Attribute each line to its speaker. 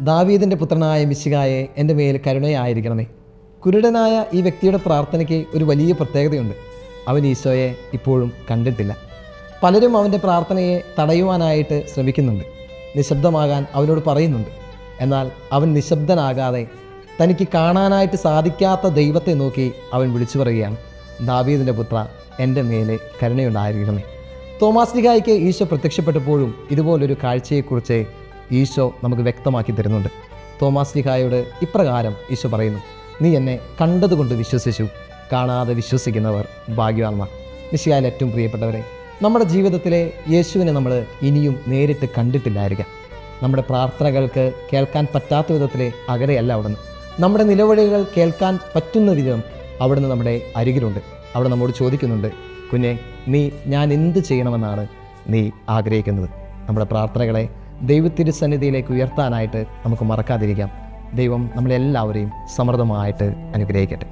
Speaker 1: ദാവീദിൻ്റെ പുത്രനായ മിശിഹായെ എൻ്റെ മേൽ കരുണയായിരിക്കണമേ. കുരുടനായ ഈ വ്യക്തിയുടെ പ്രാർത്ഥനയ്ക്ക് ഒരു വലിയ പ്രത്യേകതയുണ്ട്. അവൻ ഈശോയെ ഇപ്പോഴും കണ്ടിട്ടില്ല. പലരും അവൻ്റെ പ്രാർത്ഥനയെ തടയുവാനായിട്ട് ശ്രമിക്കുന്നുണ്ട്, നിശബ്ദമാകാൻ അവനോട് പറയുന്നുണ്ട്. എന്നാൽ അവൻ നിശബ്ദനാകാതെ തനിക്ക് കാണാനായിട്ട് സാധിക്കാത്ത ദൈവത്തെ നോക്കി അവൻ വിളിച്ചു പറയുകയാണ്, ദാവീദിൻ്റെ പുത്ര, എൻ്റെ മേലെ കരുണയുണ്ടായിരിക്കണമേ. തോമാസ് ലീഹായ്ക്ക് ഈശോ പ്രത്യക്ഷപ്പെട്ടപ്പോഴും ഇതുപോലൊരു കാഴ്ചയെക്കുറിച്ച് ഈശോ നമുക്ക് വ്യക്തമാക്കി തരുന്നുണ്ട്. തോമാസ് ലീഹായോട് ഇപ്രകാരം ഈശോ പറയുന്നു, നീ എന്നെ കണ്ടതുകൊണ്ട് വിശ്വസിച്ചു, കാണാതെ വിശ്വസിക്കുന്നവർ ഭാഗ്യവാന്മാർ. മിശിഹായിൽ ഏറ്റവും പ്രിയപ്പെട്ടവരെ, നമ്മുടെ ജീവിതത്തിലെ യേശുവിനെ നമ്മൾ ഇനിയും നേരിട്ട് കണ്ടിട്ടില്ലായിരിക്കാം. നമ്മുടെ പ്രാർത്ഥനകൾക്ക് കേൾക്കാൻ പറ്റാത്ത വിധത്തിലെ അകലെയല്ല അവിടുന്ന്. നമ്മുടെ നിലവിളികൾ കേൾക്കാൻ പറ്റുന്ന വിധം അവിടുന്ന് നമ്മുടെ അരികിലുണ്ട്. അവിടെ നമ്മോട് ചോദിക്കുന്നുണ്ട്, കുഞ്ഞെ, ഞാൻ എന്ത് ചെയ്യണമെന്നാണ് നീ ആഗ്രഹിക്കുന്നത്? നമ്മുടെ പ്രാർത്ഥനകളെ ദൈവത്തിരുസന്നിധിയിലേക്ക് ഉയർത്താനായിട്ട് നമുക്ക് മറക്കാതിരിക്കാം. ദൈവം നമ്മളെല്ലാവരെയും സമൃദ്ധമായിട്ട് അനുഗ്രഹിക്കട്ടെ.